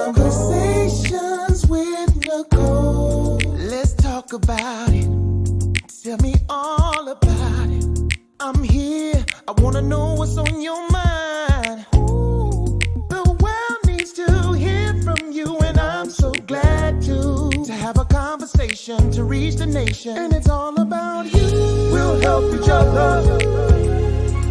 Conversations with Nicole. Let's talk about it. Tell me all about it. I'm here. I wanna know what's on your mind. Ooh, the world needs to hear from you, and I'm so glad to have a conversation to reach the nation. And it's all about you. We'll help each other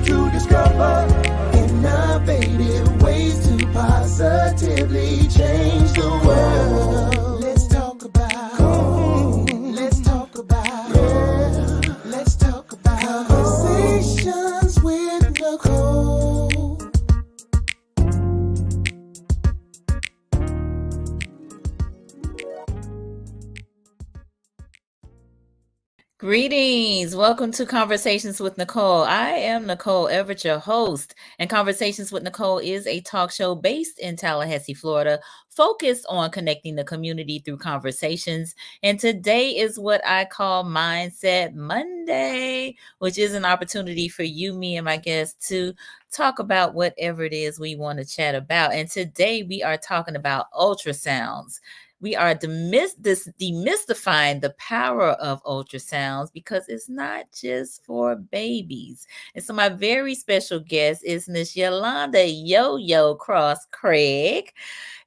to discover innovative ways to positively change the world. Let's talk about, let's talk about, yeah. Let's talk about conversations with Nicole. Greetings. Welcome to Conversations with Nicole. I am Nicole Everett, your host, and Conversations with Nicole is a talk show based in Tallahassee, Florida, focused on connecting the community through conversations. And today is what I call Mindset Monday, which is an opportunity for you, me, and my guests to talk about whatever it is we want to chat about. And today we are talking about ultrasounds. We are demystifying the power of ultrasounds because it's not just for babies. And so my very special guest is Miss Yolanda Yoyo Cross Craig.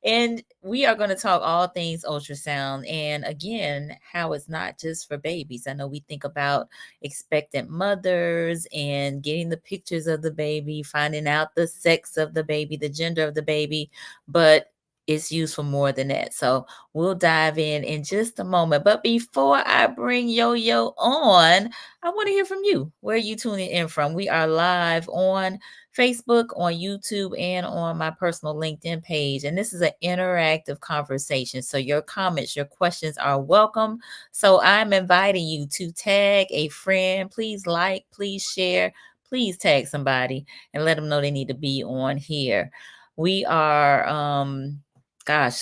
And we are going to talk all things ultrasound and again, how it's not just for babies. I know we think about expectant mothers and getting the pictures of the baby, finding out the sex of the baby, the gender of the baby, but it's used for more than that. So we'll dive in just a moment. But before I bring Yo-Yo on, I want to hear from you. Where are you tuning in from? We are live on Facebook, on YouTube, and on my personal LinkedIn page. And this is an interactive conversation. So your comments, your questions are welcome. So I'm inviting you to tag a friend. Please like, please share, please tag somebody and let them know they need to be on here. We are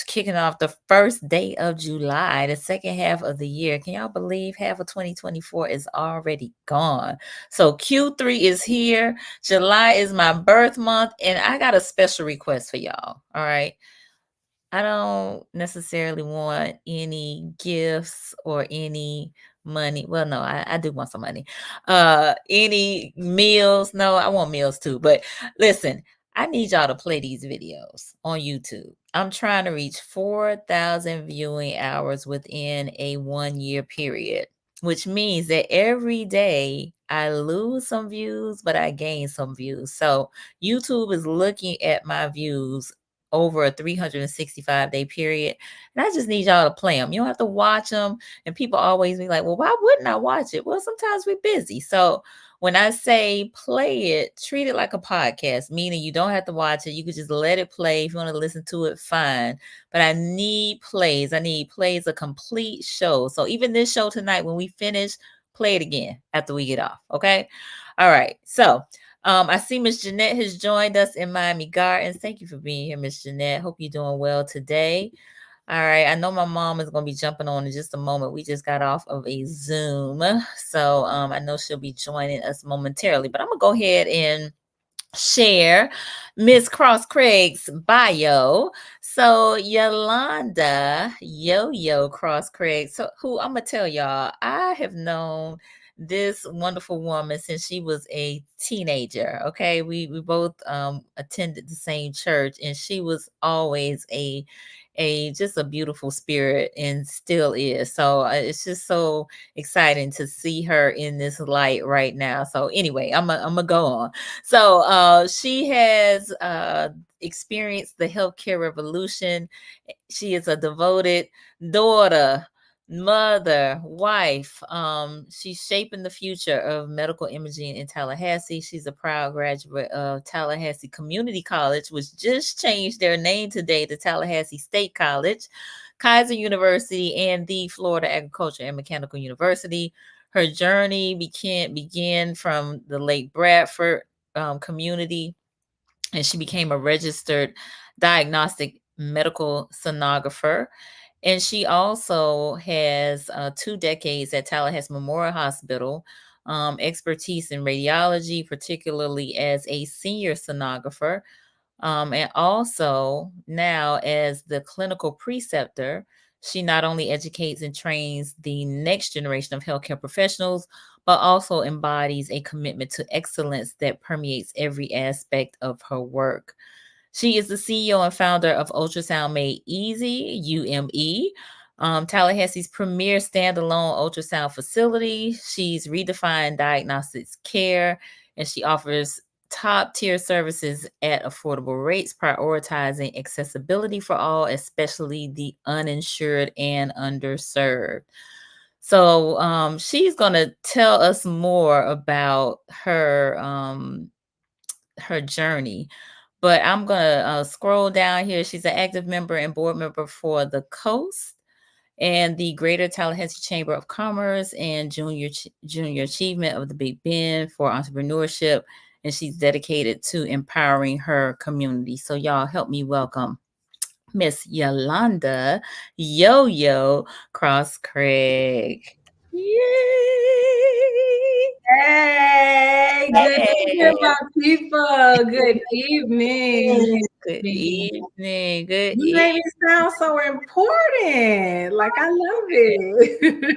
kicking off the first day of July, the second half of the year. Can y'all believe half of 2024 is already gone? So Q3 is here. July is my birth month, and I got a special request for y'all. All right. I don't necessarily want any gifts or any money. Well, no, I do want some money. Any meals? No, I want meals too. But listen, I need y'all to play these videos on YouTube. I'm trying to reach 4,000 viewing hours within a 1-year period, which means that every day I lose some views, but I gain some views. So YouTube is looking at my views over a 365-day period. And I just need y'all to play them. You don't have to watch them. And people always be like, well, why wouldn't I watch it? Well, sometimes we're busy. So when I say play it, treat it like a podcast, meaning you don't have to watch it. You could just let it play. If you want to listen to it, fine. But I need plays. I need plays, a complete show. So even this show tonight, when we finish, play it again after we get off. Okay. All right. So I see Miss Jeanette has joined us in Miami Gardens. Thank you for being here, Miss Jeanette. Hope you're doing well today. All right. I know my mom is going to be jumping on in just a moment. We just got off of a Zoom. So I know she'll be joining us momentarily. But I'm going to go ahead and share Miss Cross Craig's bio. So Yolanda Yo-Yo Cross Craig. So who I'm going to tell y'all, I have known this wonderful woman since she was a teenager. Okay. We both attended the same church, and she was always a just a beautiful spirit and still is. So it's just so exciting to see her in this light right now. So anyway, I'm gonna go on. So she has experienced the healthcare revolution. She is a devoted daughter, mother, wife. She's shaping the future of medical imaging in Tallahassee. She's a proud graduate of Tallahassee Community College, which just changed their name today to Tallahassee State College, Kaiser University, and the Florida Agriculture and Mechanical University. Her journey began from the Lake Bradford community, and she became a registered diagnostic medical sonographer. And she also has 2 decades at Tallahassee Memorial Hospital, expertise in radiology, particularly as a senior sonographer. And also now as the clinical preceptor, she not only educates and trains the next generation of healthcare professionals, but also embodies a commitment to excellence that permeates every aspect of her work. She is the CEO and founder of Ultrasound Made Easy, UME, Tallahassee's premier standalone ultrasound facility. She's redefined diagnostics care, and she offers top tier services at affordable rates, prioritizing accessibility for all, especially the uninsured and underserved. So she's going to tell us more about her journey. But I'm gonna scroll down here. She's an active member and board member for the Coast and the Greater Tallahassee Chamber of Commerce and Junior Achievement of the Big Bend for entrepreneurship. And she's dedicated to empowering her community. So y'all help me welcome Miss Yolanda Yoyo Cross Craig. Yay! Hey, good evening, my people. Good evening. Good Good evening. evening. Good You evening. made me sound so important. Like I love it.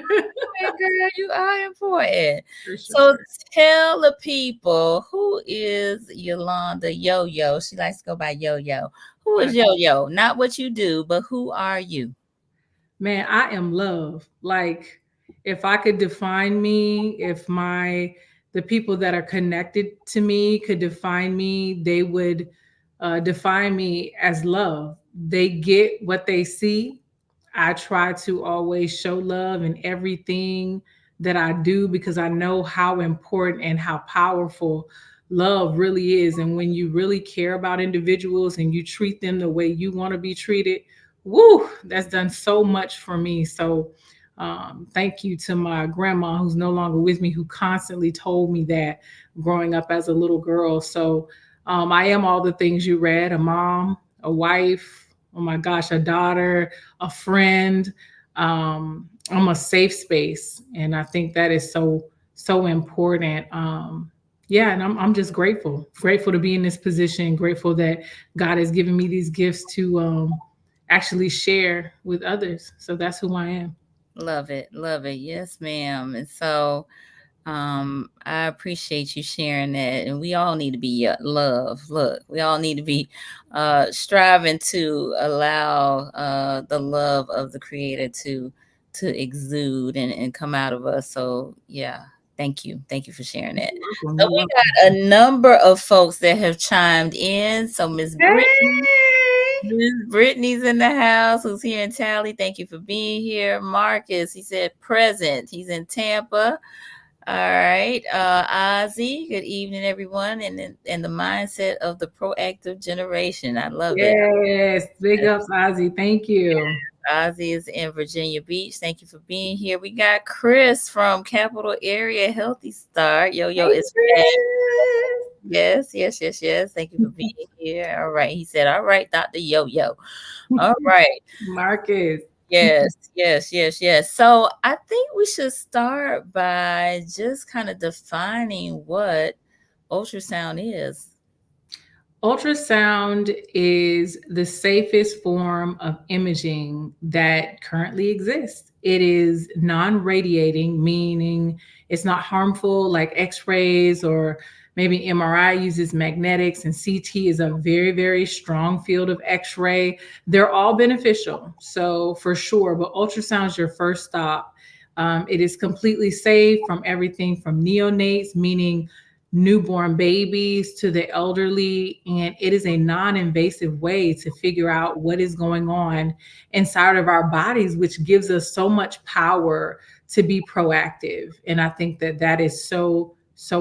Girl, you are important. For So sure. tell the people, who is Yolanda Yoyo? She likes to go by Yoyo. Who is Yoyo? Not what you do, but who are you? Man, I am love. Like if I could define me, if the people that are connected to me could define me, they would define me as love. They get what they see. I try to always show love in everything that I do because I know how important and how powerful love really is. And when you really care about individuals and you treat them the way you want to be treated, woo, that's done so much for me. So thank you to my grandma who's no longer with me, who constantly told me that growing up as a little girl. So I am all the things you read: a mom, a wife, oh my gosh, a daughter, a friend. I'm a safe space. And I think that is so important. Yeah, and I'm just grateful to be in this position, grateful that God has given me these gifts to actually share with others. So that's who I am. Love it. Love it. Yes, ma'am. And so I appreciate you sharing that. And we all need to be love. Look, we all need to be striving to allow the love of the creator to exude and come out of us. So yeah, thank you. Thank you for sharing that. So You're we welcome. got a number of folks that have chimed in. So Hey! Miss Brittany's in the house, who's here in Tally. Thank you for being here. Marcus, he said present. He's in Tampa. All right. Ozzy, good evening, everyone. And the mindset of the proactive generation. I love it. Yes, big ups, Ozzy. Thank you. Ozzy is in Virginia Beach. Thank you for being here. We got Chris from Capital Area Healthy Start. Yo Hey, is back. Chris. Yes, yes, yes, yes. Thank you for being here. All right. He said, all right, Dr. Yo. All right. Marcus. Yes, yes, yes, yes. So I think we should start by just kind of defining what ultrasound is. Ultrasound is the safest form of imaging that currently exists. It is non radiating, meaning it's not harmful like x rays, or maybe MRI uses magnetics, and CT is a very, very strong field of x ray. They're all beneficial. So, for sure, but ultrasound is your first stop. It is completely safe from everything from neonates, meaning newborn babies, to the elderly, and it is a non-invasive way to figure out what is going on inside of our bodies, which gives us so much power to be proactive. And I think that that is so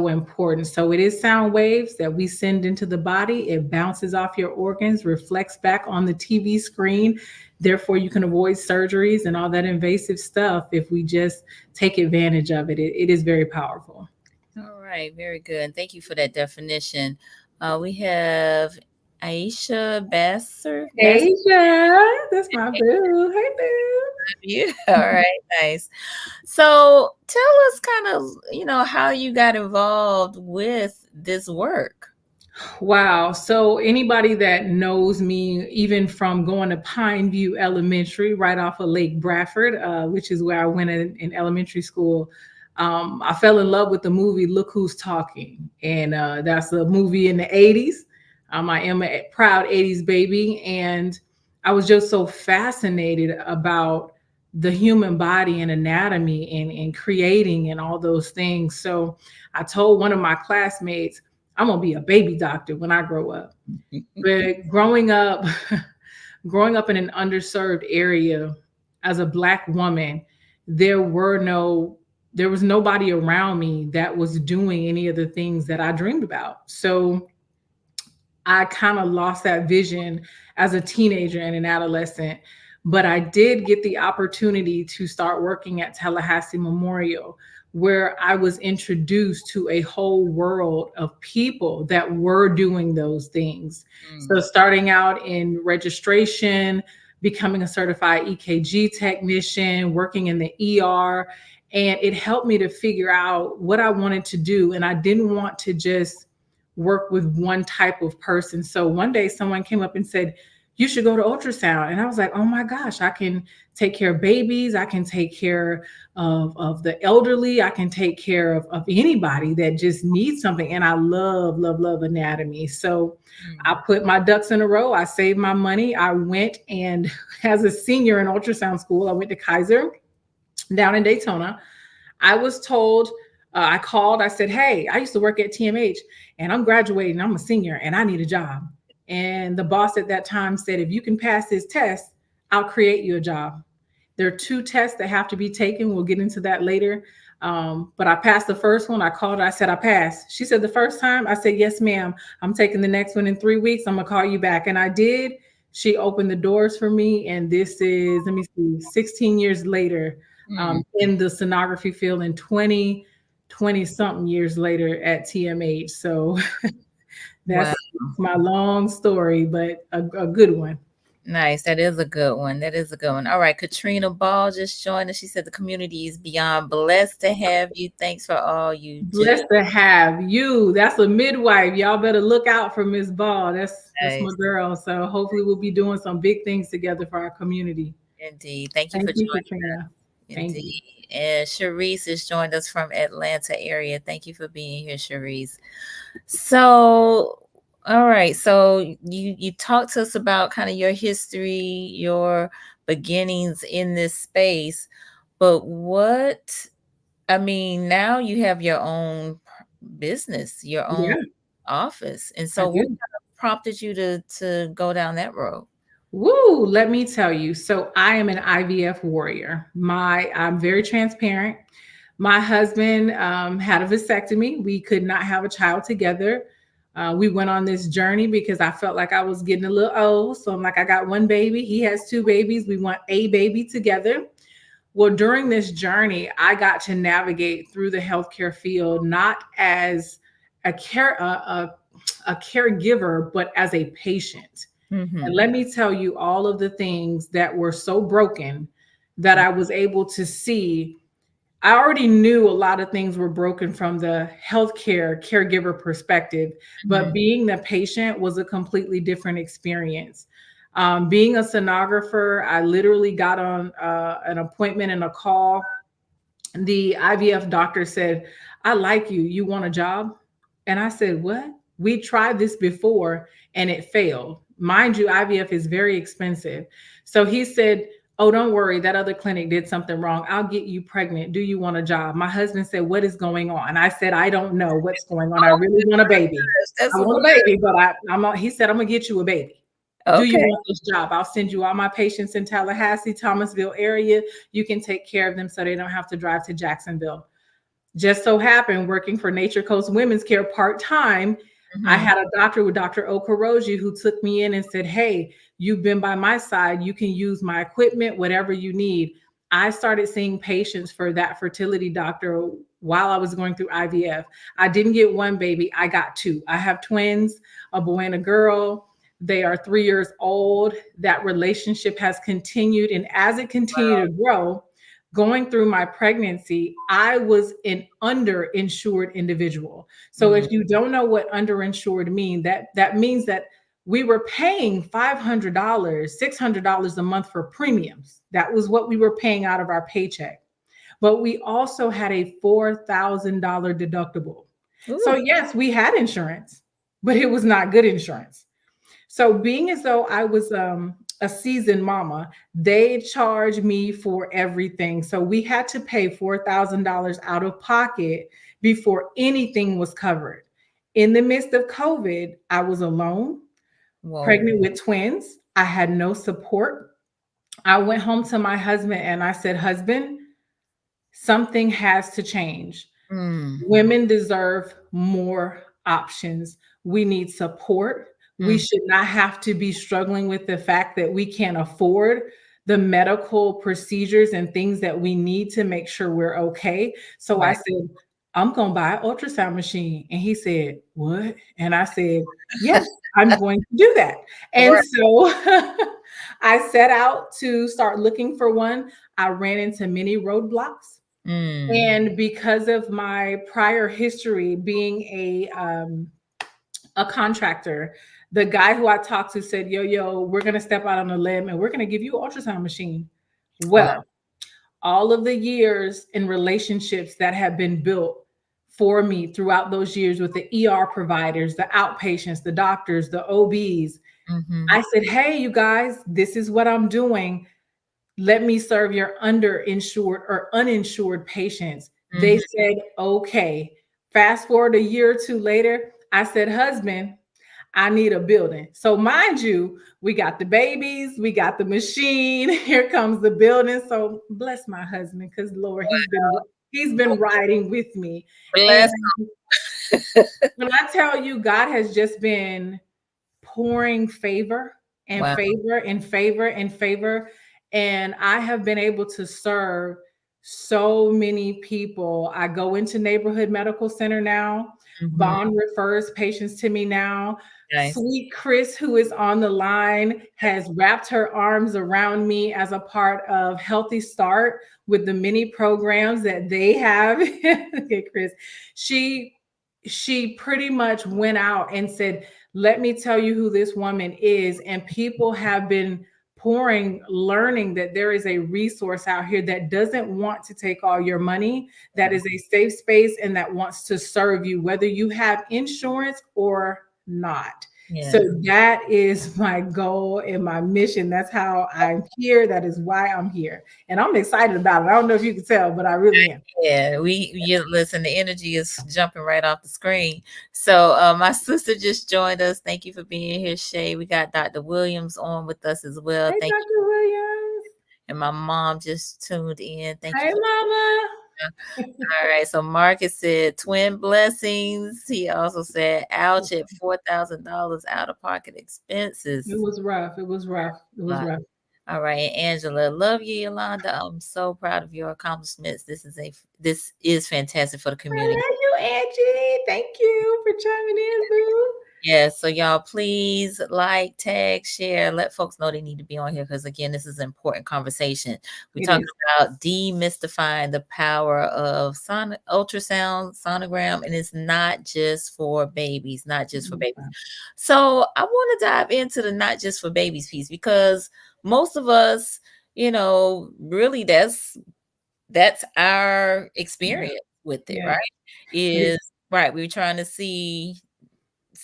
important. So it is sound waves that we send into the body. It bounces off your organs, reflects back on the TV screen. Therefore, you can avoid surgeries and all that invasive stuff if we just take advantage of it. It is very powerful. All right, very good. Thank you for that definition. We have Aisha Basser. Asia, that's my boo. Hey, boo. Yeah, all right, nice. So tell us kind of, how you got involved with this work. Wow. So anybody that knows me, even from going to Pine View Elementary, right off of Lake Bradford, which is where I went in elementary school, I fell in love with the movie Look Who's Talking. And that's a movie in the 80s. I am a proud 80s baby. And I was just so fascinated about the human body and anatomy and creating and all those things. So I told one of my classmates, I'm gonna be a baby doctor when I grow up. But growing up in an underserved area as a Black woman, there were no there was nobody around me that was doing any of the things that I dreamed about. So I kind of lost that vision as a teenager and an adolescent. But I did get the opportunity to start working at Tallahassee Memorial, where I was introduced to a whole world of people that were doing those things. So, starting out in registration, becoming a certified EKG technician, working in the ER, and it helped me to figure out what I wanted to do. And I didn't want to just work with one type of person. So one day someone came up and said, you should go to ultrasound. And I was like, oh my gosh, I can take care of babies. I can take care of the elderly. I can take care of anybody that just needs something. And I love, love, love anatomy. So I put my ducks in a row. I saved my money. I went, and as a senior in ultrasound school, I went to Kaiser down in Daytona. I was told, I called, I said, hey, I used to work at TMH and I'm graduating, I'm a senior and I need a job. And the boss at that time said, if you can pass this test, I'll create you a job. There are 2 tests that have to be taken. We'll get into that later. But I passed the first one. I called her. I said, I passed. She said, the first time? I said, yes, ma'am. I'm taking the next one in 3 weeks. I'm going to call you back. And I did. She opened the doors for me. And this is, let me see, 16 years later in the sonography field, and 20 something years later at TMH. So that's my long story, but a good one. Nice. That is a good one. That is a good one. All right. Katrina Ball just joined us. She said the community is beyond blessed to have you. Thanks for all you do. Blessed to have you. That's a midwife. Y'all better look out for Miss Ball. That's my girl. So hopefully we'll be doing some big things together for our community. Indeed. Thank you Thank for you, joining Katrina. us. Thank you. Indeed. And Sharice has joined us from Atlanta area. Thank you for being here, Sharice. So, all right. So you talked to us about kind of your history, your beginnings in this space, but now you have your own business, your own office. And so what kind of prompted you to go down that road? Woo, let me tell you. So I am an IVF warrior. I'm very transparent. My husband had a vasectomy. We could not have a child together. We went on this journey because I felt like I was getting a little old. So I'm like, I got one baby. He has 2 babies. We want a baby together. Well, during this journey, I got to navigate through the healthcare field, not as a caregiver, but as a patient. And let me tell you all of the things that were so broken that I was able to see. I already knew a lot of things were broken from the healthcare caregiver perspective, but being the patient was a completely different experience. Being a sonographer, I literally got on an appointment and a call. The IVF doctor said, I like you. You want a job? And I said, what? We tried this before and it failed. Mind you, IVF is very expensive. So he said, oh, don't worry. That other clinic did something wrong. I'll get you pregnant. Do you want a job? My husband said, what is going on? I said, I don't know what's going on. I really want a baby. I want a baby, but he said, I'm going to get you a baby. Okay. Do you want this job? I'll send you all my patients in Tallahassee, Thomasville area. You can take care of them so they don't have to drive to Jacksonville. Just so happened, working for Nature Coast Women's Care part-time, I had a doctor with Dr. Okoroji who took me in and said, hey, you've been by my side. You can use my equipment, whatever you need. I started seeing patients for that fertility doctor while I was going through IVF. I didn't get one baby. I got 2. I have twins, a boy and a girl. They are 3 years old. That relationship has continued. And as it continued to grow, going through my pregnancy, I was an underinsured individual. So Mm, if you don't know what underinsured mean, that means that we were paying $500, $600 a month for premiums. That was what we were paying out of our paycheck. But we also had a $4,000 deductible. So ooh, yes, we had insurance, but it was not good insurance. So being as though I was a seasoned mama, they charged me for everything. So we had to pay $4,000 out of pocket before anything was covered. In the midst of COVID, I was alone, whoa. pregnant with twins. I had no support. I went home to my husband and I said, husband, something has to change. Mm, Women deserve more options. We need support. We mm, should not have to be struggling with the fact that we can't afford the medical procedures and things that we need to make sure we're okay. So I right. said, I'm going to buy an ultrasound machine. And he said, what? And I said, yes, I'm going to do that. And Right. so I set out to start looking for one. I ran into many roadblocks. Mm, And because of my prior history being a contractor, the guy who I talked to said, Yo, we're going to step out on a limb and we're going to give you an ultrasound machine. wow. Well, all of the years and relationships that have been built for me throughout those years with the ER providers, the outpatients, the doctors, the OBs, Mm-hmm. I said, hey, you guys, this is what I'm doing. Let me serve your underinsured or uninsured patients. They Mm-hmm. said, okay. Fast forward a year or two later, I said, husband, I need a building. So mind you, we got the babies, we got the machine. Here comes the building. So bless my husband, because Lord, he's been riding with me. And Bless. when I tell you, God has just been pouring favor and Wow. favor and favor and favor. And I have been able to serve so many people. I go into neighborhood medical center now. Mm-hmm. Bond refers patients to me now. Nice. Sweet Chris, who is on the line, has wrapped her arms around me as a part of Healthy Start with the many programs that they have. Okay, Chris. She she pretty much went out and said, let me tell you who this woman is. And people have been pouring, learning that there is a resource out here that doesn't want to take all your money, that is a safe space, and that wants to serve you, whether you have insurance or not. So Yes. that is my goal and my mission. That's how I'm here. That is why I'm here. And I'm excited about it. I don't know if you can tell, but I really am. Yeah, you listen, the energy is jumping right off the screen. So my sister just joined us. Thank you for being here, Shay. We got Dr. Williams on with us as well. Hey, Thank you. Dr. Williams. And my mom just tuned in. Thank you Hey, for Mama. all right. So Marcus said twin blessings. He also said ouch at $4,000 out of pocket It expenses. was rough. It was rough. It was rough. All right, Angela, love you, Yolanda. I'm so proud of your accomplishments. This is fantastic for the I community. love you, Angie. Thank you for chiming in, boo. Yeah, so y'all please like, tag, share, let folks know they need to be on here because again, this is an important conversation. We're It talking is. about demystifying the power of ultrasound, sonogram, and it's not just for babies, not just for babies. So I want to dive into the not just for babies piece because most of us, really that's our Yeah. experience with it, Yeah. right? It is. Is right. We're trying to see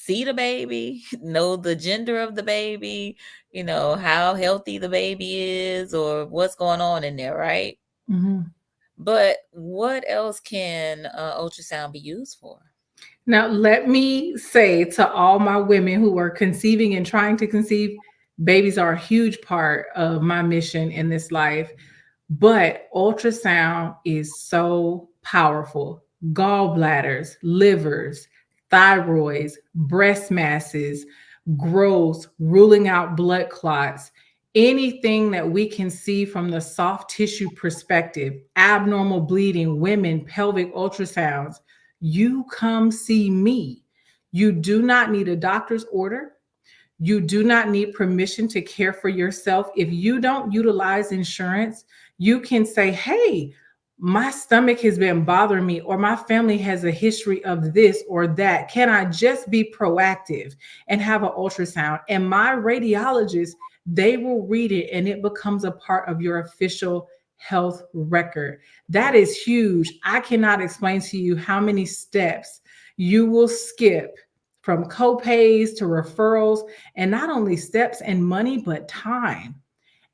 the baby, know the gender of the baby, how healthy the baby is or what's going on in there, right? Mhm. But what else can ultrasound be used for? Now, let me say to all my women who are conceiving and trying to conceive, babies are a huge part of my mission in this life. But ultrasound is so powerful. Gallbladders, livers, thyroids, breast masses, growths, ruling out blood clots, anything that we can see from the soft tissue perspective, abnormal bleeding, women, pelvic ultrasounds, you come see me. You do not need a doctor's order. You do not need permission to care for yourself. If you don't utilize insurance, you can say, hey, my stomach has been bothering me, or my family has a history of this or that. Can I just be proactive and have an ultrasound? And my radiologist, they will read it and it becomes a part of your official health record. That is huge. I cannot explain to you how many steps you will skip, from co-pays to referrals, and not only steps and money, but time.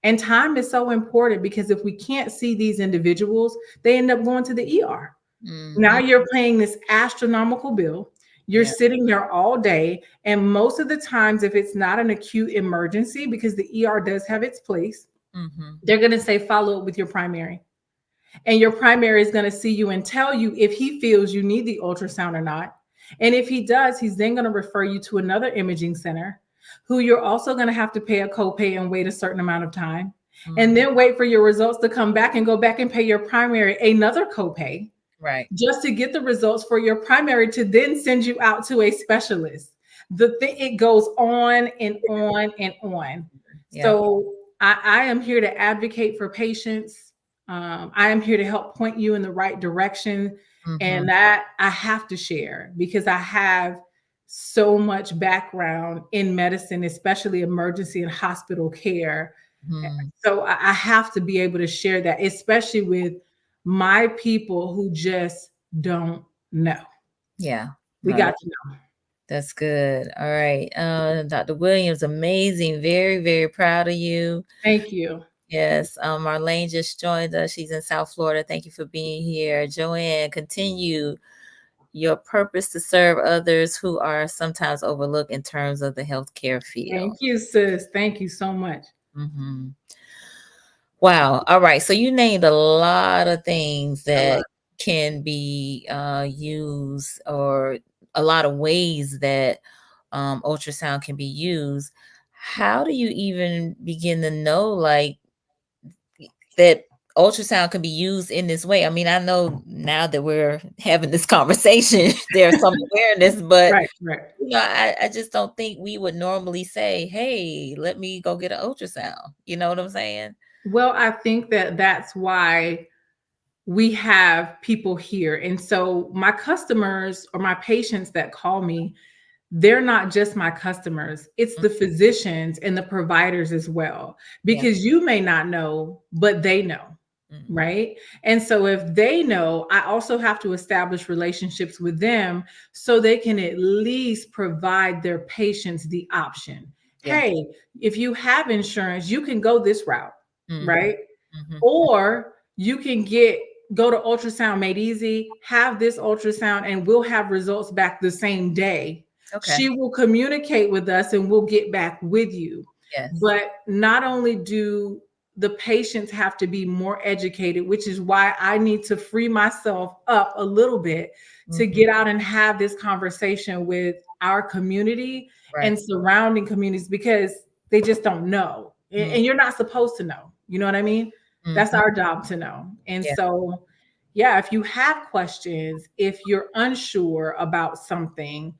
And time is so important, because if we can't see these individuals, they end up going to the ER. Now Mhm. you're paying this astronomical bill. You're Yeah. sitting there all day. And most of the times, if it's not an acute emergency, because the ER does have its place, Mhm. they're going to say, follow up with your primary. And your primary is going to see you and tell you if he feels you need the ultrasound or not. And if he does, he's then going to refer you to another imaging center, who you're also going to have to pay a copay and wait a certain amount of time. And Mhm. then wait for your results to come back and go back and pay your primary another copay, Right. just to get the results for your primary, to then send you out to a specialist. It goes on and on and on. Yeah. So I am here to advocate for patients. I am here to help point you in the right direction. Mhm. And that I have to share, because I have so much background in medicine, especially emergency and hospital care. Mhm. So I have to be able to share that, especially with my people who just don't know. Yeah. We No, got to know. that's good. All right. Dr. Williams, amazing. Very, very proud of you. Thank you. Yes. Marlene just joined us. She's in South Florida. Thank you for being here. Joanne, continue your purpose to serve others who are sometimes overlooked in terms of the healthcare field. Thank you, sis. Thank you so much. Mhm. Wow. All right. So you named a lot of things A that lot. can be used, or a lot of ways that ultrasound can be used. How do you even begin to know, like, that ultrasound can be used in this way? I mean, I know now that we're having this conversation, there's some awareness, but Right, right. I just don't think we would normally say, hey, let me go get an ultrasound. You know what I'm saying? Well, I think that that's why we have people here. And so my customers or my patients that call me, they're not just my customers, it's Mm, the physicians and the providers as well, yeah. because you may not know, but they know. Mm, Right. And so if they know, I also have to establish relationships with them, so they can at least provide their patients the option. yeah. Hey, if you have insurance, you can go this route. Mhm, Right. mhm. Or you can go to Ultrasound Made Easy, have this ultrasound, and we'll have results back the same day. Okay. She will communicate with us and we'll get back with you. Yes. But not only do the patients have to be more educated, which is why I need to free myself up a little bit to Mhm. get out and have this conversation with our community Right. and surrounding communities, because they just don't know. Mm, And you're not supposed to know. You know what I mean? That's mhm. our job to know. And Yeah. so, yeah, if you have questions, if you're unsure about something,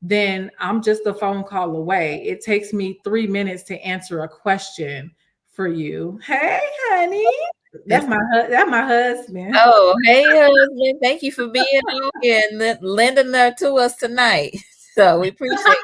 then I'm just a phone call away. It takes me 3 minutes to answer a question for you. Hey, honey. Yes. That's my husband. Oh, hey, husband. Thank you for being on here and lending her to us tonight. So we appreciate.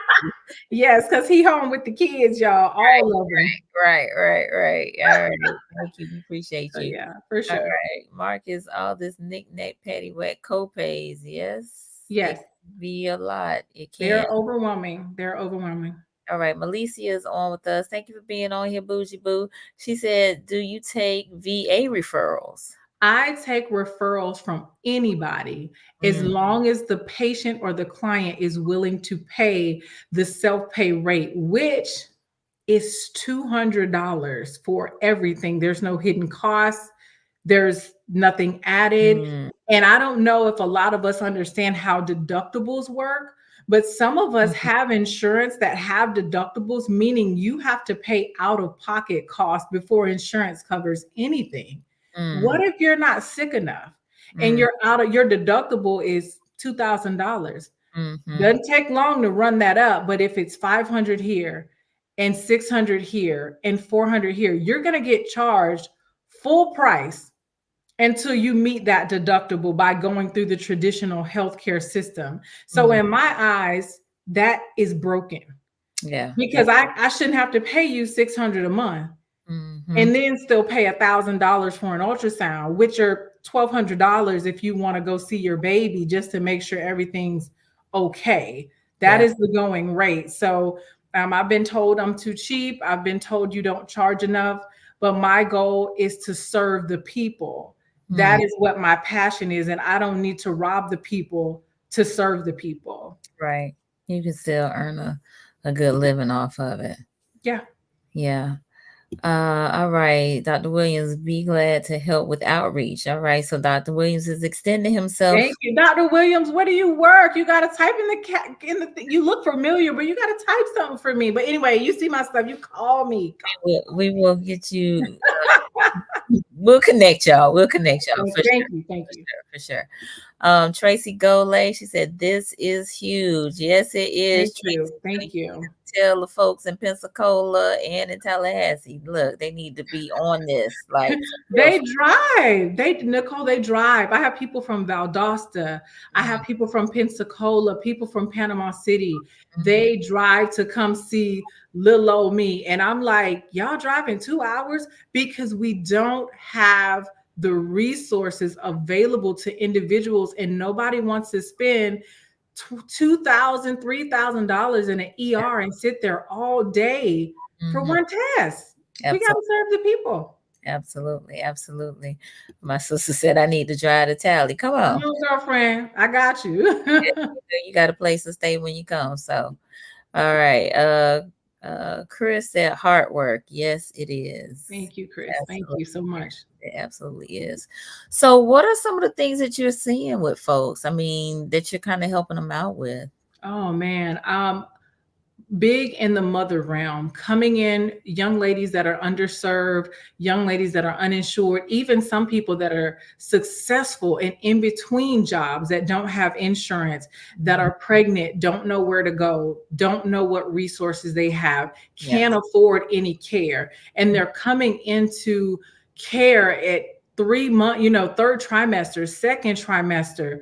Yes, because he home with the kids, y'all, all of them. Right. All right. Thank you. We appreciate So you. yeah, for All sure. right. Marcus, all this knick-knack, paddywhack copays. Yes, it Yes, can be a lot. It can. they're overwhelming. They're overwhelming. All right. Malicia is on with us. Thank you for being on here, Bougie Boo. She said, do you take VA referrals? I take referrals from anybody, as Mm, long as the patient or the client is willing to pay the self pay rate, which is $200 for everything. There's no hidden costs, there's nothing added. mm, And I don't know if a lot of us understand how deductibles work, but some of us mhm, have insurance that have deductibles, meaning you have to pay out of pocket costs before insurance covers anything. mm, What if you're not sick enough and mm, your deductible is $2,000? mhm, Doesn't take long to run that up, but if it's 500 here and 600 here and 400 here, you're going to get charged full price until you meet that deductible by going through the traditional healthcare system. So in my eyes, that is broken. Yeah. Because I shouldn't have to pay you $600 a month and then still pay $1,000 for an ultrasound, which are $1,200 if you want to go see your baby just to make sure everything's okay. That is the going rate. So I've been told I'm too cheap. I've been told you don't charge enough. But my goal is to serve the people. That is what my passion is. And I don't need to rob the people to serve the people. Right. You can still earn a good living off of it. Yeah. Yeah. All right, Dr. Williams, be glad to help with outreach. All right, so Dr. Williams is extending himself. Thank you, Dr. Williams. Where do you work? You got to type in the thing. You look familiar, but you got to type something for me. But anyway, you see my stuff. You call me. We will get you. We'll connect y'all. We'll connect y'all. Thank you. For sure. Tracy Golay, she said, this is huge. Yes, it is. Thank you. Tell the folks in Pensacola and in Tallahassee, look, they need to be on this. Like they drive. Nicole, they drive. I have people from Valdosta. I have people from Pensacola, people from Panama City. They drive to come see little old me. And I'm like, y'all driving 2 hours? Because we don't have the resources available to individuals, and nobody wants to spend $2,000, $3,000 in an ER and sit there all day for one test. We got to serve the people. Absolutely. My sister said I need to drive to Tally. Come on, girlfriend. I got you. You got a place to stay when you come. So, all right. Chris said hard work. Yes, it is. Thank you, Chris. Thank you so much. It absolutely is. So what are some of the things that you're seeing with folks? I mean, that you're kind of helping them out with? Oh man. Big in the mother realm, coming in young ladies that are underserved, young ladies that are uninsured, even some people that are successful and in between jobs that don't have insurance, that are pregnant, don't know where to go, don't know what resources they have, can't afford any care. And they're coming into care at 3 months, third trimester, second trimester,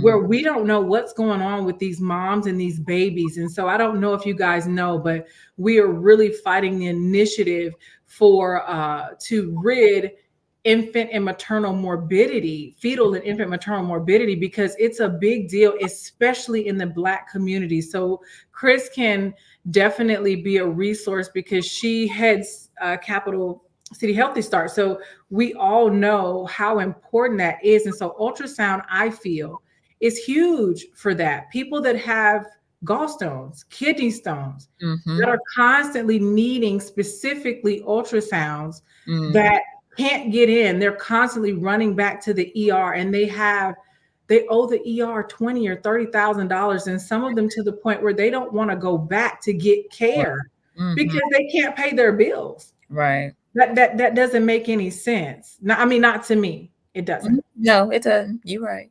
where we don't know what's going on with these moms and these babies. And so I don't know if you guys know, but we are really fighting the initiative to rid infant and maternal morbidity, fetal and infant maternal morbidity, because it's a big deal, especially in the Black community. So Chris can definitely be a resource because she heads Capital City Healthy Start. So we all know how important that is. And so ultrasound, I feel, is huge for that. People that have gallstones, kidney stones, that are constantly needing specifically ultrasounds that can't get in. They're constantly running back to the ER, and they owe the ER $20,000 or $30,000, and some of them to the point where they don't want to go back to get care because they can't pay their bills. Right. That doesn't make any sense. Not to me. It doesn't. No, it doesn't. You're right.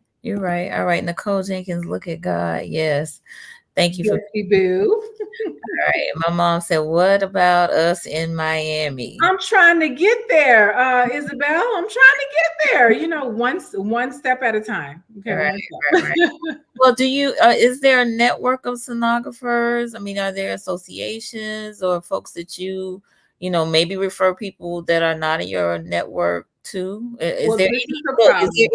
All right. Nicole Jenkins, look at God. Yes. Thank you for boo. All right. My mom said, what about us in Miami? I'm trying to get there, Isabel. I'm trying to get there. One step at a time. Okay. Right. Well, is there a network of sonographers? I mean, are there associations or folks that you maybe refer people that are not in your network to? Is there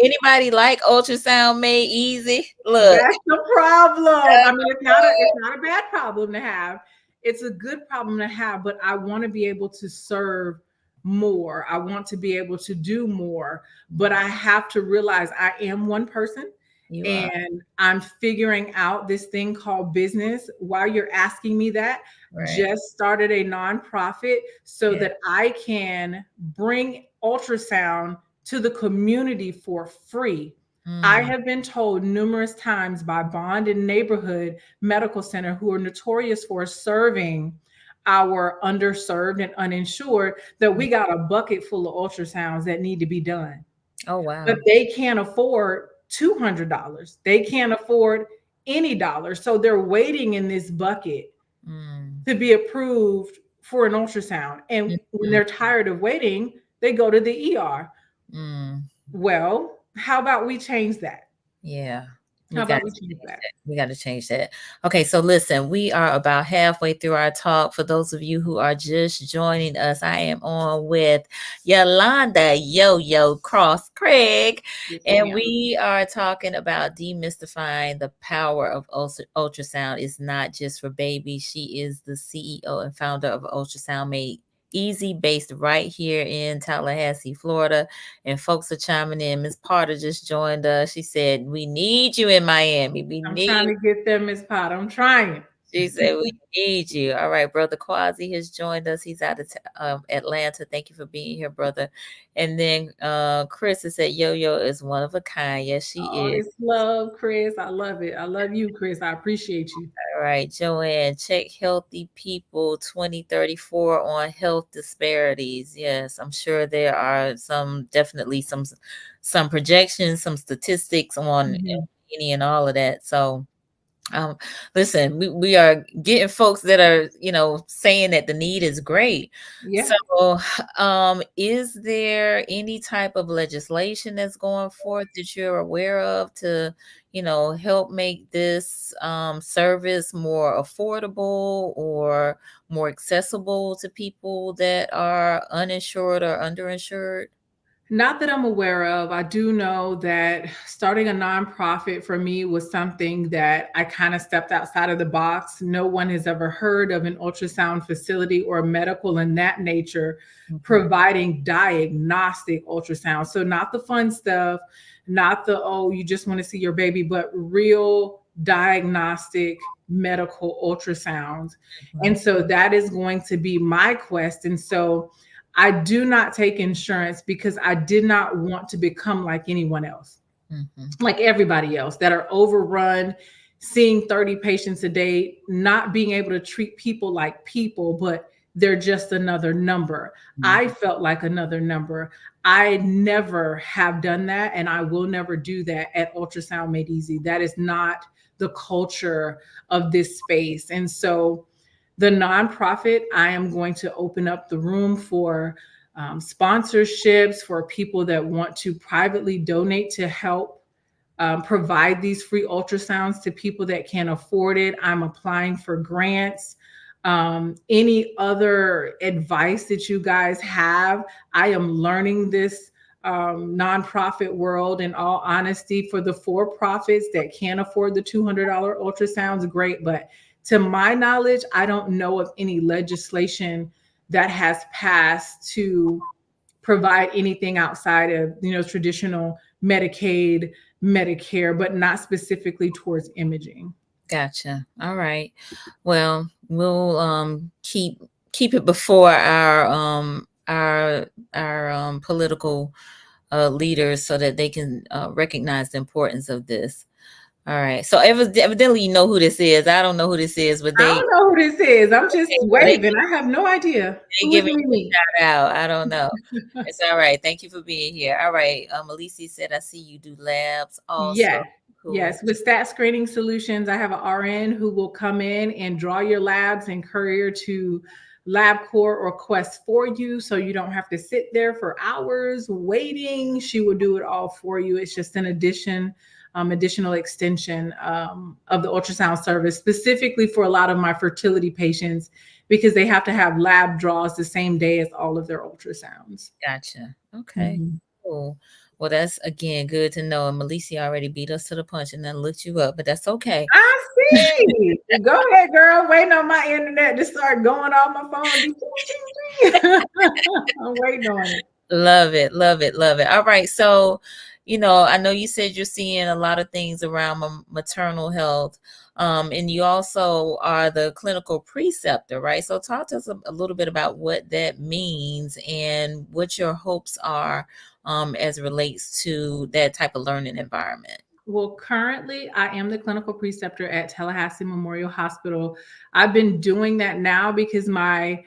anybody like Ultrasound Made Easy? Look, that's the problem. It's not a bad problem to have. It's a good problem to have, but I want to be able to serve more. I want to be able to do more, but I have to realize I am one person. And I'm figuring out this thing called business. While you're asking me that, just started a nonprofit so that I can bring ultrasound to the community for free. I have been told numerous times by Bond and Neighborhood Medical Center, who are notorious for serving our underserved and uninsured, that we got a bucket full of ultrasounds that need to be done. Oh, wow. But they can't afford $200. They can't afford any dollars. So they're waiting in this bucket to be approved for an ultrasound. And when they're tired of waiting, they go to the ER. Mm, Well, how about we change that? yeah. We How got about we to change change that? that. We got to change that. Okay, so listen, we are about halfway through our talk. For those of you who are just joining us, I am on with Yolanda Yoyo Cross Craig, Yes, and ma'am. we are talking about demystifying the power of ultrasound. It's not just for babies. She is the CEO and founder of Ultrasound Made Easy, based right here in Tallahassee, Florida. And folks are chiming in. Miss Porter just joined us. She said, "We need you in Miami. We I'm trying need." to get them, Miss Pot. I'm trying. She said, "We need you." All right, brother Quasi has joined us. He's out of Atlanta. Thank you for being here, brother. And then Chris has said, "Yo-Yo is one of a kind." Yes, she Oh, is. it's love, Chris. I love it. I love you, Chris. I appreciate you. All right, Joanne, check Healthy People 2034 on health disparities. Yes, I'm sure there are definitely some projections, some statistics on Mhm. any and all of that. So um, listen, we are getting folks that are, saying that the need is great. Yeah. So, is there any type of legislation that's going forth that you're aware of to, help make this service more affordable or more accessible to people that are uninsured or underinsured? Not that I'm aware of. I do know that starting a nonprofit for me was something that I kind of stepped outside of the box. No one has ever heard of an ultrasound facility or medical in that nature Mhm, providing diagnostic ultrasound. So, not the fun stuff, not the, oh, you just want to see your baby, but real diagnostic medical ultrasounds. mhm, And so that is going to be my quest. And so, I do not take insurance because I did not want to become like anyone else, mhm, like everybody else that are overrun, seeing 30 patients a day, not being able to treat people like people, but they're just another number. mhm. I felt like another number. I never have done that, and I will never do that at Ultrasound Made Easy. That is not the culture of this space. And so, the nonprofit, I am going to open up the room for sponsorships for people that want to privately donate to help provide these free ultrasounds to people that can't afford it. I'm applying for grants. Any other advice that you guys have? I am learning this nonprofit world, in all honesty. For the for profits that can't afford the $200 ultrasounds, great. But to my knowledge, I don't know of any legislation that has passed to provide anything outside of, traditional Medicaid, Medicare, but not specifically towards imaging. Gotcha. All right. Well, we'll keep it before our political leaders so that they can recognize the importance of this. All right. So evidently you know who this is. I don't know who this is, but I they don't know who this is. I'm just okay, well, waving. I have no idea. they Who is giving you a Mimi? shout out. I don't know. It's all right. Thank you for being here. All right. Alicia said I see you do labs also. Yes. Cool. Yes. With Stat Screening Solutions, I have an RN who will come in and draw your labs and courier to LabCorp or Quest for you. So you don't have to sit there for hours waiting. She will do it all for you. It's just an additional extension of the ultrasound service, specifically for a lot of my fertility patients, because they have to have lab draws the same day as all of their ultrasounds. Gotcha. Okay. Mhm. Cool. Well, that's again good to know. And Melissa already beat us to the punch and then looked you up, but that's okay. I see. Go ahead, girl. Waiting on my internet to start going off my phone. Ching, ching, ching. I'm waiting on it. Love it, love it, love it. All right. So, I know you said you're seeing a lot of things around maternal health. And you also are the clinical preceptor, right? So talk to us a little bit about what that means and what your hopes are as it relates to that type of learning environment. Well, currently, I am the clinical preceptor at Tallahassee Memorial Hospital. I've been doing that now because my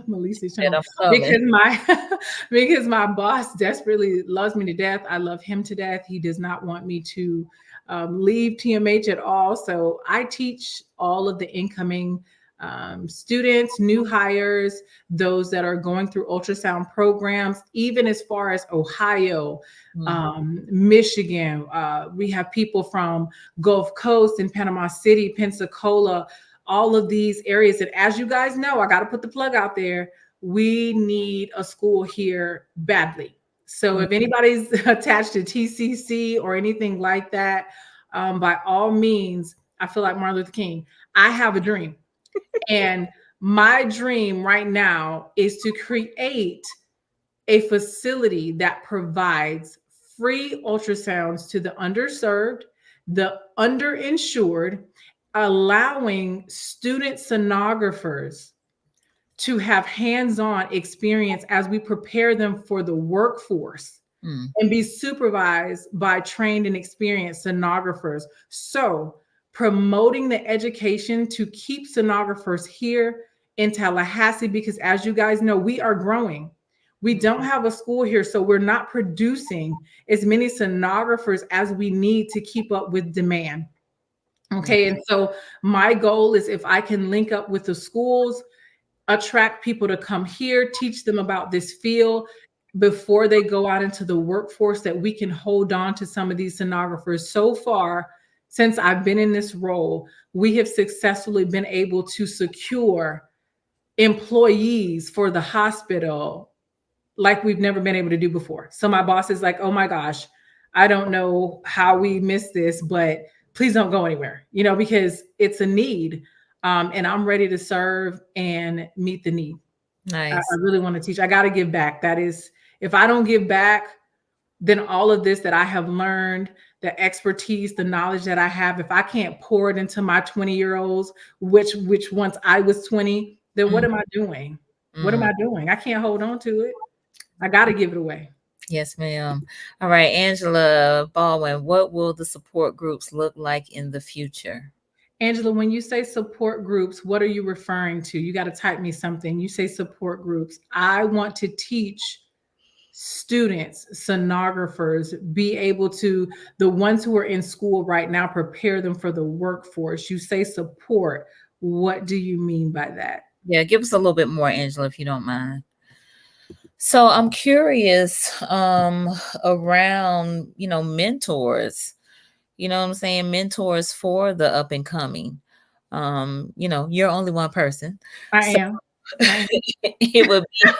Melissa's That channel, I'm coming. because my because my boss desperately loves me to death. I love him to death. He does not want me to leave TMH at all. So I teach all of the incoming students, new hires, those that are going through ultrasound programs, even as far as Ohio, Michigan. We have people from Gulf Coast and Panama City, Pensacola, all of these areas. And as you guys know, I got to put the plug out there. We need a school here badly. So if anybody's attached to TCC or anything like that, by all means, I feel like Martin Luther King. I have a dream. And my dream right now is to create a facility that provides free ultrasounds to the underserved, the underinsured, allowing student sonographers to have hands-on experience as we prepare them for the workforce and be supervised by trained and experienced sonographers. So promoting the education to keep sonographers here in Tallahassee, because as you guys know, we are growing. We don't have a school here, so we're not producing as many sonographers as we need to keep up with demand. Okay, and so my goal is, if I can link up with the schools, attract people to come here, teach them about this field before they go out into the workforce, that we can hold on to some of these sonographers. So far, since I've been in this role, we have successfully been able to secure employees for the hospital like we've never been able to do before. So my boss is like, oh my gosh, I don't know how we missed this, but please don't go anywhere, because it's a need. And I'm ready to serve and meet the need. Nice. I really want to teach. I got to give back. That is, if I don't give back, then all of this that I have learned, the expertise, the knowledge that I have, if I can't pour it into my 20-year-olds, which once I was 20, then what am I doing? What am I doing? I can't hold on to it. I got to give it away. Yes, ma'am. All right, Angela Baldwin, what will the support groups look like in the future? Angela, when you say support groups, what are you referring to? You got to type me something. You say support groups. I want to teach students, sonographers, be able to, the ones who are in school right now, prepare them for the workforce. You say support. What do you mean by that? Yeah, give us a little bit more, Angela, if you don't mind. So I'm curious around, mentors, what I'm saying? Mentors for the up and coming. You're only one person. I am. It would be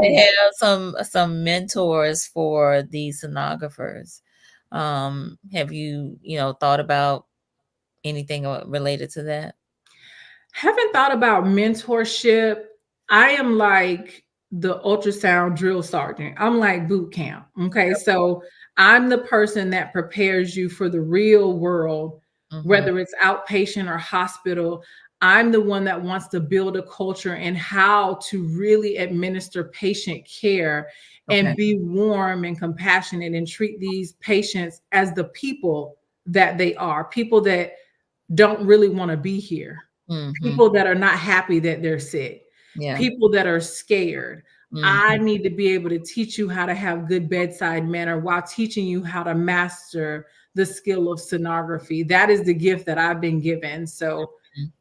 to have some mentors for these sonographers. Have you, thought about anything related to that? Haven't thought about mentorship. I am like the ultrasound drill sergeant. I'm like boot camp. Okay. So I'm the person that prepares you for the real world, whether it's outpatient or hospital. I'm the one that wants to build a culture and how to really administer patient care and be warm and compassionate and treat these patients as the people that they are, people that don't really want to be here. People that are not happy that they're sick, people that are scared. I need to be able to teach you how to have good bedside manner while teaching you how to master the skill of sonography. That is the gift that I've been given. So,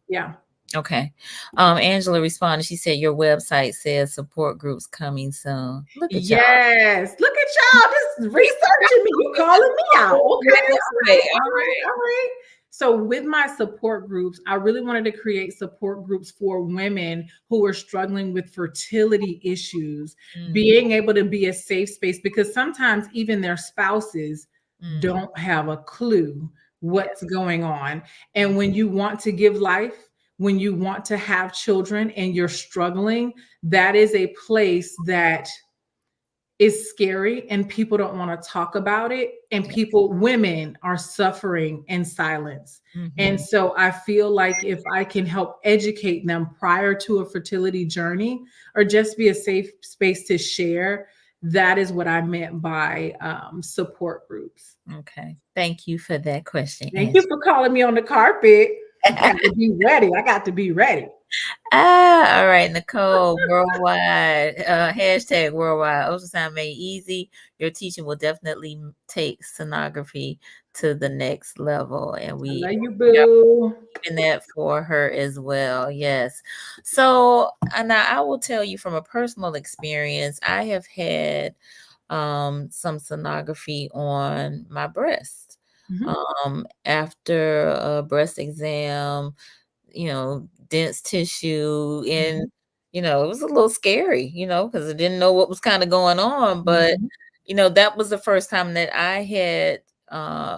yeah. Okay. Angela responded. She said your website says support groups coming soon. Look at yes. Look at y'all. This is researching me. You calling me out. Okay. All right. So with my support groups, I really wanted to create support groups for women who are struggling with fertility issues, being able to be a safe space, because sometimes even their spouses don't have a clue what's going on. And when you want to give life, when you want to have children and you're struggling, that is a place that is scary and people don't want to talk about it. And women are suffering in silence. And so I feel like if I can help educate them prior to a fertility journey, or just be a safe space to share, that is what I meant by support groups. Okay. Thank you for that question. Thank you for calling me on the carpet. I got to be ready. All right, Nicole, worldwide, hashtag worldwide ultrasound made easy. Your teaching will definitely take sonography to the next level, and I we love you, boo. keeping that for her as well. Yes. So, and I will tell you from a personal experience, I have had some sonography on my breast. Mhm. After a breast exam, dense tissue, and Mhm. it was a little scary, because I didn't know what was kind of going on. But Mhm. that was the first time that I had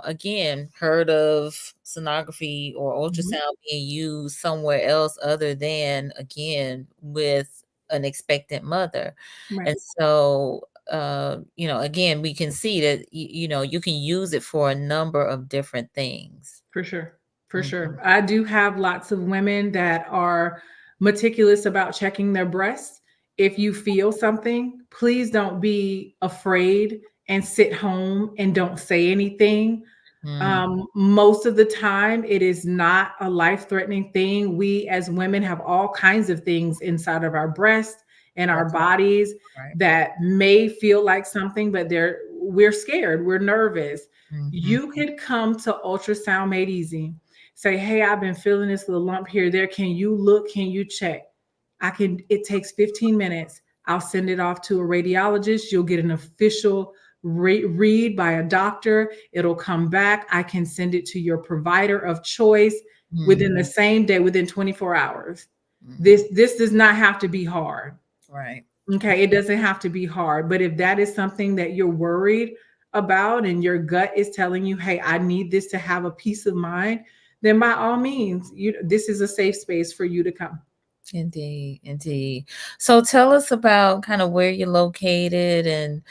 again heard of sonography or Mhm. ultrasound being used somewhere else other than, again, with an expectant mother. Right. And so again, we can see that you can use it for a number of different things. For sure. For Mhm. sure. I do have lots of women that are meticulous about checking their breasts. If you feel something, please don't be afraid and sit home and don't say anything. Mhm. Most of the time, it is not a life threatening thing. We as women have all kinds of things inside of our breast and our That's bodies right. that may feel like something, but we're scared, we're nervous. Mhm. You could come to Ultrasound Made Easy, say, hey, I've been feeling this little lump here, there. Can you look? Can you check? It takes 15 minutes. I'll send it off to a radiologist. You'll get an official read by a doctor. It'll come back. I can send it to your provider of choice within the Mhm. same day, within 24 hours. Mhm. This does not have to be hard. Right. Okay, it doesn't have to be hard. But if that is something that you're worried about and your gut is telling you, hey, I need this to have a peace of mind, then by all means, this is a safe space for you to come. Indeed, indeed. So tell us about kind of where you're located, and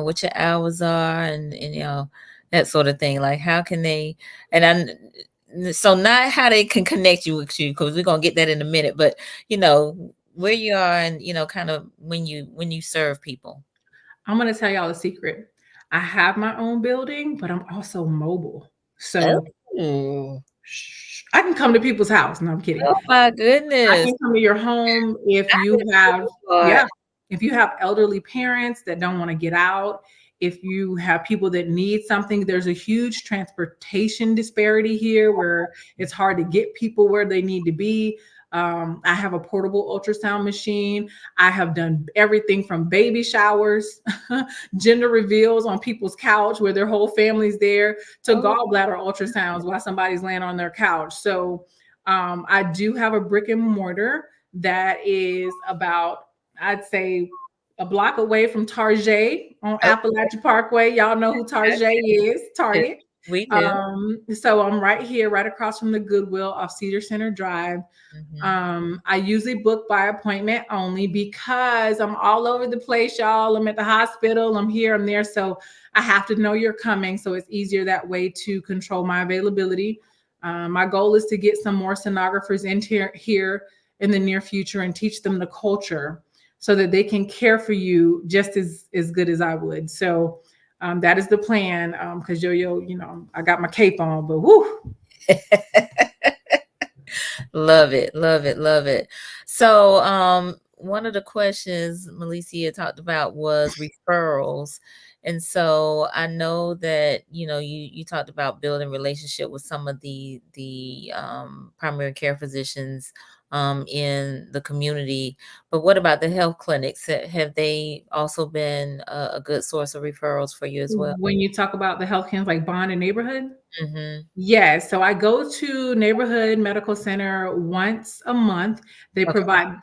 what your hours are, and that sort of thing. Like, how can they, and so not how they can connect you with you, because we're gonna get that in a minute, but where you are, and kind of when you serve people. I'm going to tell y'all a secret. I have my own building, but I'm also mobile. So Oh, I can come to people's house. No, I'm kidding. oh my I goodness. can come to your home if That you is have, so hard. yeah, if you have elderly parents that don't want to get out, if you have people that need something, there's a huge transportation disparity here where it's hard to get people where they need to be. I have a portable ultrasound machine. I have done everything from baby showers, gender reveals on people's couch where their whole family's there, to Oh, gallbladder ultrasounds while somebody's laying on their couch. So I do have a brick and mortar that is about, I'd say, a block away from Target on okay. Appalachia Parkway. Y'all know who Target is, Yes, Target. we do. So I'm right here, right across from the Goodwill off Cedar Center Drive. Mhm. I usually book by appointment only because I'm all over the place, y'all. I'm at the hospital, I'm here, I'm there. So I have to know you're coming. So it's easier that way to control my availability. My goal is to get some more sonographers in here in the near future and teach them the culture so that they can care for you just as good as I would. So that is the plan. Because Yo-Yo, I got my cape on, but whoo. Love it, love it, love it. So, one of the questions Malicia talked about was referrals. And so I know that, you talked about building relationship with some of the primary care physicians in the community. But what about the health clinics? Have they also been a good source of referrals for you as well? When you talk about the health camps like Bond and Neighborhood, Mm-hmm. yes. So I go to Neighborhood Medical Center once a month. They Okay. provide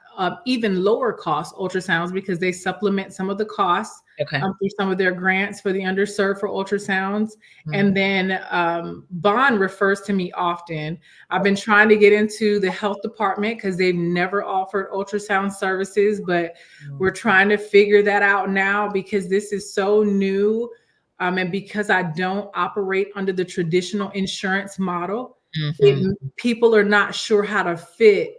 even lower cost ultrasounds because they supplement some of the costs Okay. through some of their grants for the underserved for ultrasounds. Mhm. And then Bond refers to me often. I've been trying to get into the health department because they've never offered ultrasound services, but we're trying to figure that out now because this is so new. And because I don't operate under the traditional insurance model, Mhm. people are not sure how to fit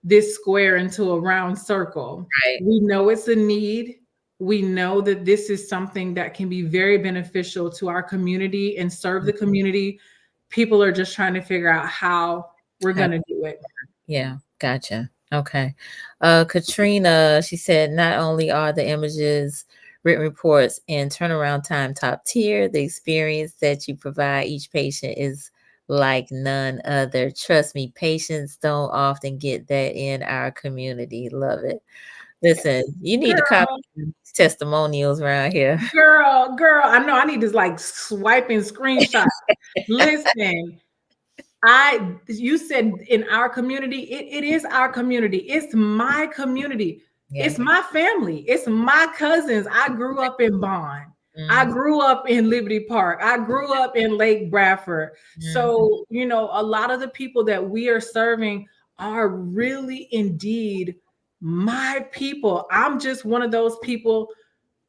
this square into a round circle. Right. We know it's a need. We know that this is something that can be very beneficial to our community and serve the community. People are just trying to figure out how we're How going to do it. Yeah, gotcha. Okay. Katrina, she said not only are the images Written reports and turnaround time top tier. The experience that you provide each patient is like none other. Trust me, patients don't often get that in our community. Love it. Listen, you need to copy Girl, these testimonials around here. girl, I know I need to like swiping screenshots. Listen, you said in our community, it is our community. It's my community. Yeah. It's my family. It's my cousins. I grew up in Bond. I Mhm, grew up in Liberty Park. I grew up in Lake Bradford. mhm. So, a lot of the people that we are serving are really indeed my people. I'm just one of those people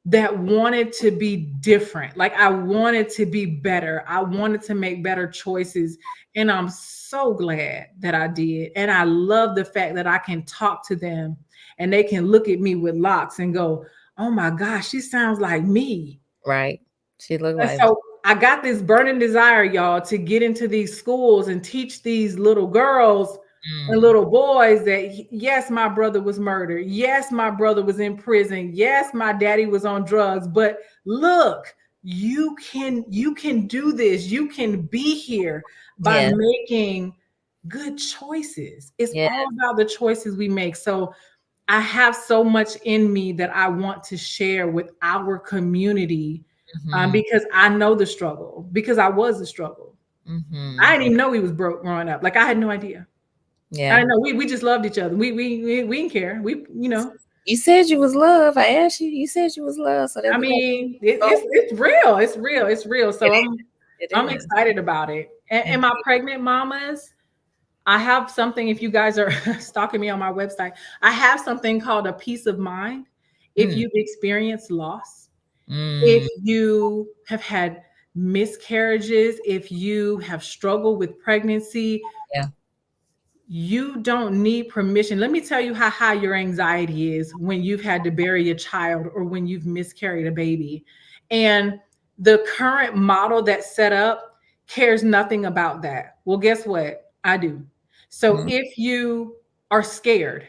that wanted to be different. Like I wanted to be better. I wanted to make better choices. And I'm so glad that I did. And I love the fact that I can talk to them and they can look at me with locks and go, oh my gosh, she sounds like me. Right. She looked And like so I got this burning desire, y'all, to get into these schools and teach these little girls and mm, little boys that yes, my brother was murdered. Yes, my brother was in prison. Yes, my daddy was on drugs. But look, you can do this. You can be here by yeah, making good choices. It's yeah. all about the choices we make. So I have so much in me that I want to share with our community Mhm, because I know the struggle, because I was the struggle. I mhm. didn't even know he was broke growing up. Like I had no idea. I Yeah. didn't know. We just loved each other. We didn't care. You said you was love. I asked you. You said you was love. So there I we go. mean, Oh, it's real. It's real. It's real. it So is. It I'm is. excited about it. And my Indeed. pregnant mamas, I have something. If you guys are stalking me on my website, I have something called a peace of mind. If Mm, you've experienced loss, if mm, you have had miscarriages, if you have struggled with pregnancy, yeah. you don't need permission. Let me tell you how high your anxiety is when you've had to bury a child or when you've miscarried a baby. And the current model that's set up cares nothing about that. Well, guess what? I do. So Mm, if you are scared,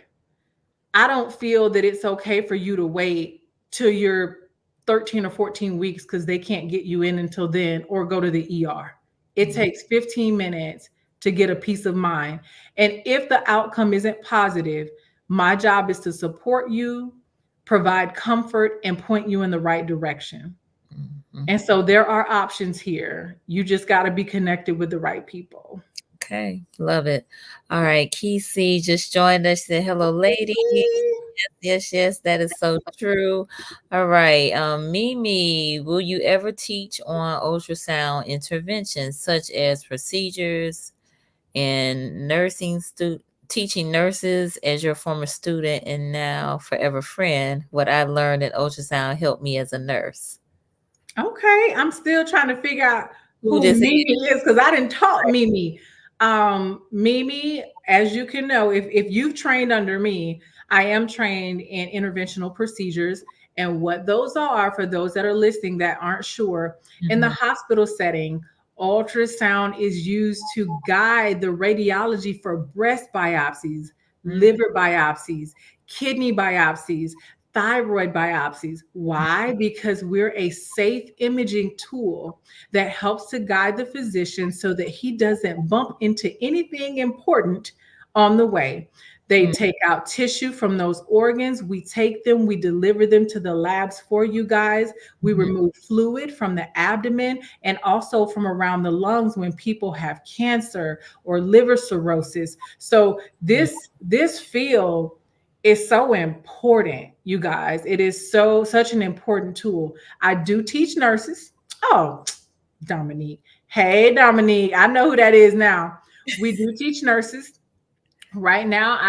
I don't feel that it's okay for you to wait till you're 13 or 14 weeks because they can't get you in until then or go to the ER. It mm, takes 15 minutes to get a peace of mind. And if the outcome isn't positive, my job is to support you, provide comfort, and point you in the right direction. mm, mm. And so there are options here. You just got to be connected with the right people. Okay. Love it. All right. Kesey just joined us. Said hello, lady. Yes, yes, that is so true. All right. Mimi, will you ever teach on ultrasound interventions such as procedures and teaching nurses as your former student and now forever friend? What I learned in ultrasound helped me as a nurse. Okay, I'm still trying to figure out Who who this is? Mimi is because I didn't taught Mimi. Mimi, as you can know, if you've trained under me, I am trained in interventional procedures. And what those are, for those that are listening that aren't sure, in the Mhm, hospital setting, ultrasound is used to guide the radiology for breast biopsies, mhm, liver biopsies, kidney biopsies, thyroid biopsies. Why? Because we're a safe imaging tool that helps to guide the physician so that he doesn't bump into anything important on the way. They mhm, take out tissue from those organs. We take them, we deliver them to the labs for you guys. We mhm, remove fluid from the abdomen and also from around the lungs when people have cancer or liver cirrhosis. So mhm. this field is so important, you guys. It is such an important tool. I do teach nurses. Oh, Dominique. Hey, Dominique. I know who that is now. We do teach nurses. Right now,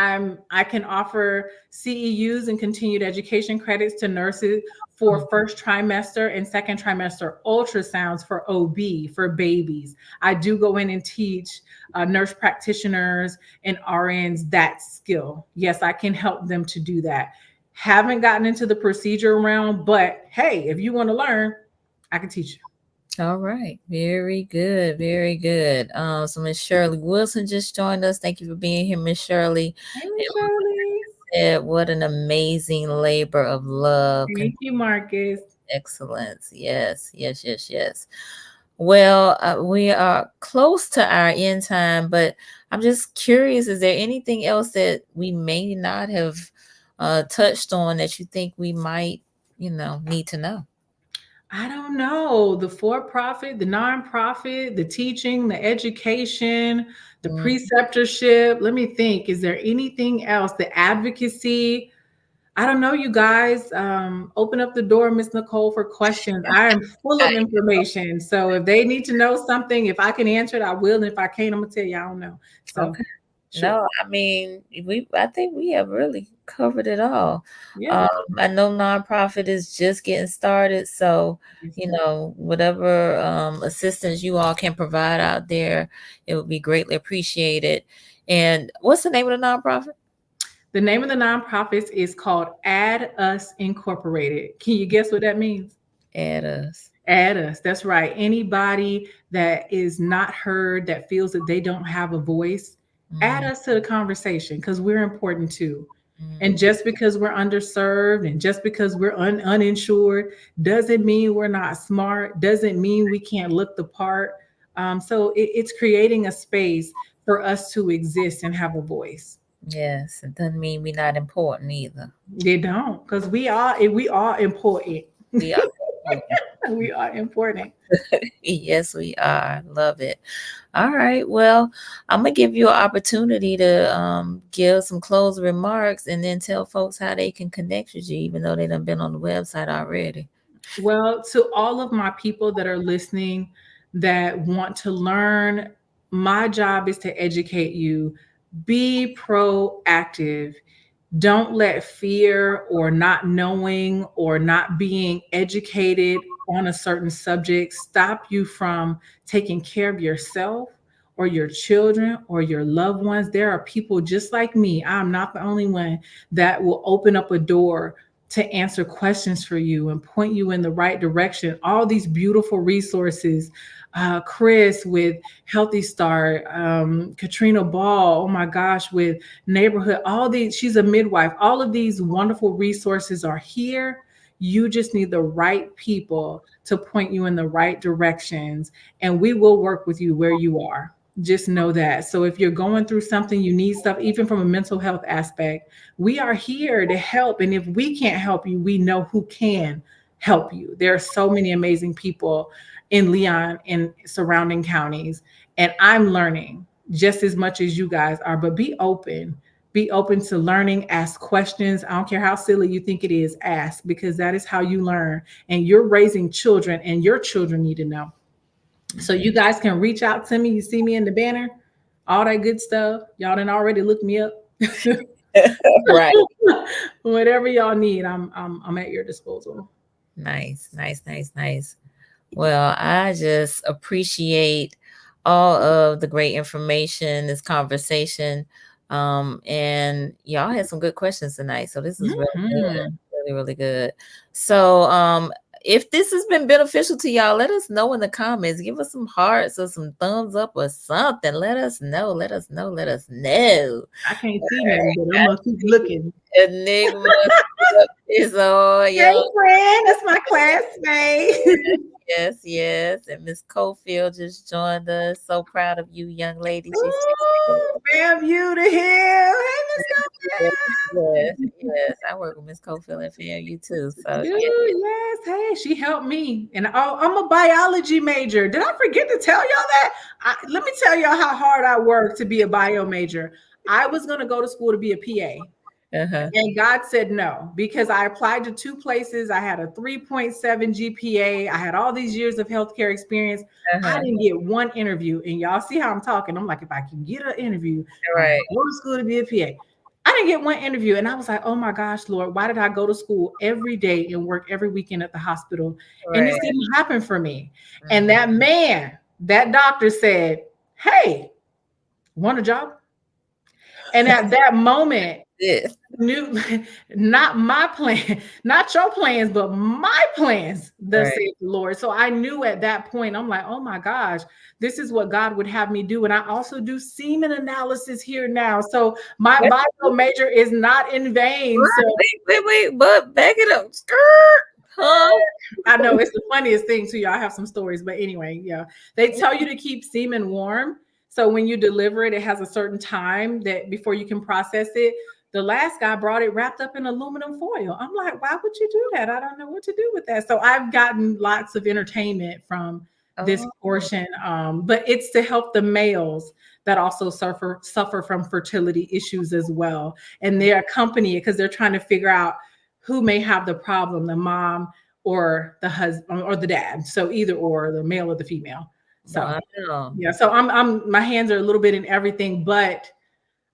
I can offer CEUs and continued education credits to nurses Oh, for first trimester and second trimester ultrasounds for OB for babies. I do go in and teach nurse practitioners and RNs that skill. Yes, I can help them to do that. Haven't gotten into the procedure realm, but hey, if you want to learn, I can teach you. all right. Very good. Very good. So Miss Shirley Wilson just joined us. Thank you for being here, Miss Shirley. Hey, And Shirley. it. What an amazing labor of love. Thank you, Marcus. Excellence. Yes, yes, yes, yes. Well, we are close to our end time, but I'm just curious, is there anything else that we may not have touched on that you think we might, need to know? I don't know. The for-profit, the nonprofit, the teaching, the education, the Mm, preceptorship. Let me think. Is there anything else? The advocacy. I don't know, you guys. Open up the door, Miss Nicole, for questions. I am full I- of information. So if they need to know something, if I can answer it, I will. And if I can't, I'm gonna tell you I don't know. So okay. sure. No, I mean, I think we have really covered it all. Yeah. Um, I know nonprofit is just getting started, so whatever assistance you all can provide out there, it would be greatly appreciated. And what's the name of the nonprofit? The name of the nonprofit is called Add Us Incorporated. Can you guess what that means? Add us. Add us. That's right. Anybody that is not heard, that feels that they don't have a voice, add Mm, us to the conversation because we're important too. And mm, just because we're underserved and just because we're uninsured doesn't mean we're not smart, doesn't mean we can't look the part. So it's creating a space for us to exist and have a voice. yes, it doesn't mean we're not important either. They don't, because we are important. We are important. We are important. Yes, we are. Love it. All right. Well, I'm gonna give you an opportunity to give some closing remarks and then tell folks how they can connect with you, even though they done been on the website already. Well, to all of my people that are listening that want to learn, my job is to educate you. Be proactive. Don't let fear or not knowing or not being educated on a certain subject stop you from taking care of yourself or your children or your loved ones. There are people just like me. I'm not the only one that will open up a door to answer questions for you and point you in the right direction. All these beautiful resources. Chris with Healthy Start, Katrina Ball, oh my gosh, with Neighborhood, all these, she's a midwife. All of these wonderful resources are here. You just need the right people to point you in the right directions, and we will work with you where you are. Just know that. So if you're going through something, you need stuff, even from a mental health aspect, we are here to help. And if we can't help you, we know who can help you. There are so many amazing people in Leon and surrounding counties, and I'm learning just as much as you guys are. But be open to learning, ask questions. I don't care how silly you think it is, ask, because that is how you learn. And you're raising children, and your children need to know. So you guys can reach out to me. You see me in the banner, all that good stuff. Y'all done already looked me up. Right. Whatever y'all need, I'm at your disposal. Nice, nice, nice, nice. Well, I just appreciate all of the great information, this conversation. And y'all had some good questions tonight. So this is really good. Mhm. Really, really good. So if this has been beneficial to y'all, let us know in the comments. Give us some hearts or some thumbs up or something. Let us know. Let us know. Let us know. I can't All see right. nothing, but I'm I gonna keep looking. see Enigma is on Hey, y'all. friend, that's my classmate. Yes, yes. And Miss Cofield just joined us. So proud of you, young lady. She's just Ooh, bam, you to here. Hey, yes, Miss yes, Cofield. yes. I work with Miss Cofield at FAMU too. So Dude, yeah. yes. Hey, she helped me. And I'm a biology major. Did I forget to tell y'all that? Let me tell y'all how hard I worked to be a bio major. I was going to go to school to be a PA. Uh-huh. And God said no, because I applied to two places. I had a 3.7 GPA. I had all these years of healthcare experience. I Uh-huh. didn't get one interview. And y'all see how I'm talking. I'm like, if I can get an interview, I'm Right. going to school to be a PA. I didn't get one interview. And I was like, oh my gosh, Lord, why did I go to school every day and work every weekend at the hospital? And this Right. didn't happen for me. And Mhm. that doctor said, hey, want a job? And at that moment, This. new, not my plan, not your plans, but my plans, thus Right. saith the Lord. So I knew at that point, I'm like, oh my gosh, this is what God would have me do. And I also do semen analysis here now. So my bio major is not in vain. So Wait, but back it up. Skirt. Huh? I know it's the funniest thing too. Y'all have some stories, but anyway, yeah. They tell you to keep semen warm. So when you deliver it, it has a certain time that before you can process it. The last guy brought it wrapped up in aluminum foil. I'm like, why would you do that? I don't know what to do with that. So I've gotten lots of entertainment from this Oh, portion. But it's to help the males that also suffer from fertility issues as well. And they accompany it because they're trying to figure out who may have the problem, the mom or the husband or the dad. So either or, the male or the female. So wow. yeah, so I'm my hands are a little bit in everything, but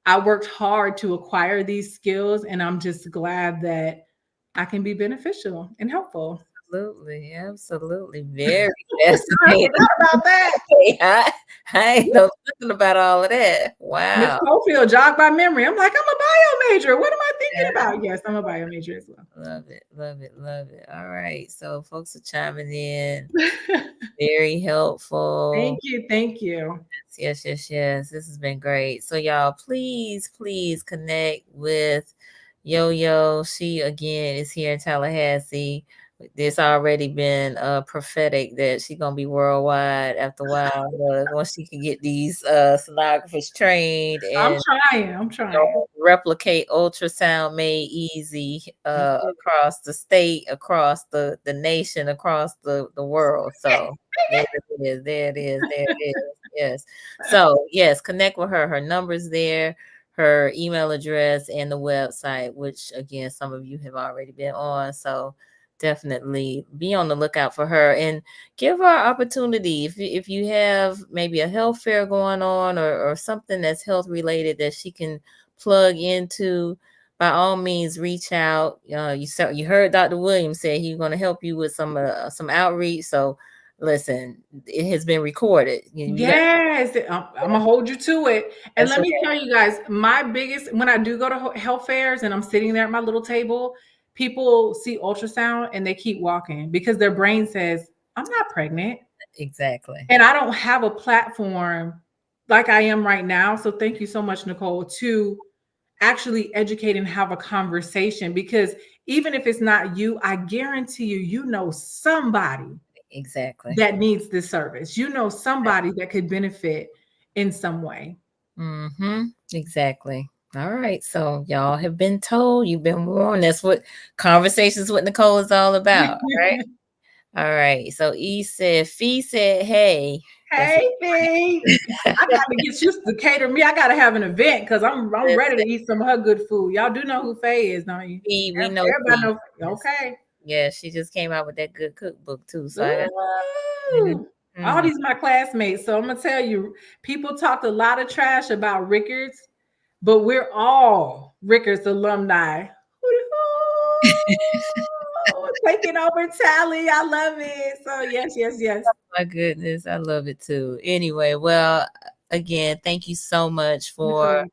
I worked hard to acquire these skills, and I'm just glad that I can be beneficial and helpful. Absolutely. Very I fascinating. forgot about that. I ain't know nothing about all of that. Miss Wow. Cofield jogged by memory. I'm like, I'm a bio major. What am I thinking about? Yes, I'm a bio major as well. Love it. All right. So folks are chiming in. Very helpful. Thank you. Yes. This has been great. So y'all, please connect with Yoyo. She again is here in Tallahassee. There's already been prophetic that she's gonna be worldwide after a while. Once she can get these sonographers trained I'm and trying. I'm trying. replicate ultrasound made easy across the state, across the nation, across the world. So there it is. Yes. So yes, connect with her. Her number's there, her email address, and the website, which again, some of you have already been on. So definitely be on the lookout for her and give her an opportunity. If you have maybe a health fair going on or something that's health related that she can plug into, by all means reach out. You heard Dr. Williams say he's going to help you with some outreach. So listen, it has been recorded. Yes, I'm gonna hold you to it. And That's let me right. tell you guys, my biggest when I do go to health fairs and I'm sitting there at my little table, people see ultrasound and they keep walking because their brain says, I'm not pregnant. Exactly. And I don't have a platform like I am right now. So thank you so much, Nicole, to actually educate and have a conversation because even if it's not you, I guarantee you, you know somebody Exactly. that needs this service. You know somebody that could benefit in some way. Mm-hmm. Exactly. All right. So y'all have been told, you've been warned. That's what Conversations with Nicole is all about, right? All right. So Fee said, hey. That's Hey, Fee. I got to get you to cater me. I got to have an event because I'm ready to eat some of her good food. Y'all do know who Faye is, don't you? Fee. We know Everybody Fee. know. Yes. Okay. Yeah, she just came out with that good cookbook too. So I got Ooh. All these my classmates. So I'm gonna tell you, people talked a lot of trash about Rickards, but we're all Rickards alumni. Taking over Tally. I love it. So yes. my goodness, I love it too. Anyway, well, again, thank you so much You're so for welcome.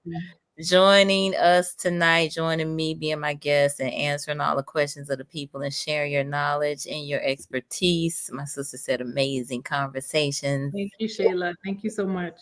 joining us tonight, joining me, being my guest, and answering all the questions of the people and sharing your knowledge and your expertise. My sister said amazing conversations. Thank you, Shayla. Thank you so much.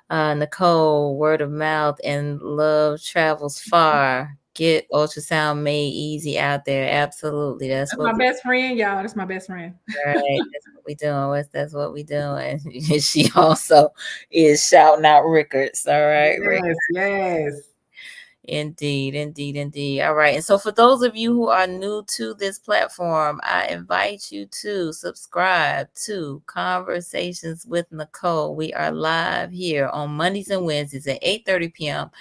Nicole, word of mouth and love travels far. Get ultrasound made easy out there. Absolutely. That's That's what my best friend, y'all. That's my best friend. right. That's what we doing. That's what we doing. She also is shouting out Rickards. All right. Rick. Yes. Indeed. All right. And so for those of you who are new to this platform, I invite you to subscribe to Conversations with Nicole. We are live here on Mondays and Wednesdays at 8:30 p.m.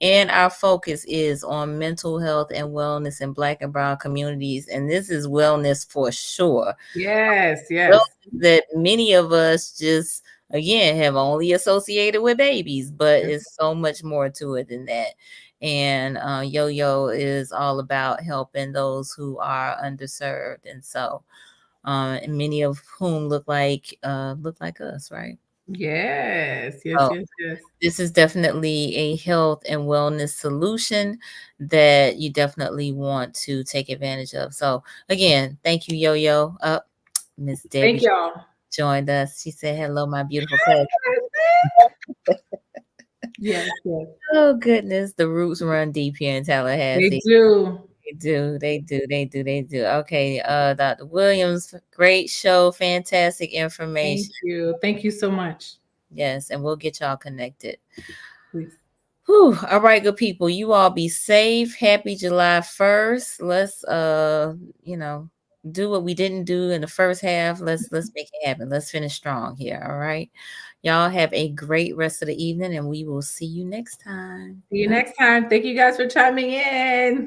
And our focus is on mental health and wellness in Black and Brown communities. And this is wellness for sure. Yes. Wellness that many of us just, again, have only associated with babies, but it's so much more to it than that. And Yoyo is all about helping those who are underserved. And so many of whom look like us, right? Yes, yes, So yes, yes. this is definitely a health and wellness solution that you definitely want to take advantage of. So again, thank you, Yo-Yo. Miss Thank Debbie y'all. joined us. She said, hello, my beautiful cousin. Yes, yes. Oh goodness, the roots run deep here in They Tallahassee. do. They do. Okay, Dr. Williams, great show, fantastic Thank information. you. Thank you so much. Yes, and we'll get y'all connected. Please. Whew. All right, good people. You all be safe. Happy July 1st. Let's do what we didn't do in the first half. Let's make it happen. Let's finish strong here. All right. Y'all have a great rest of the evening, and we will see you next time. See you next time. Thank you guys for chiming in.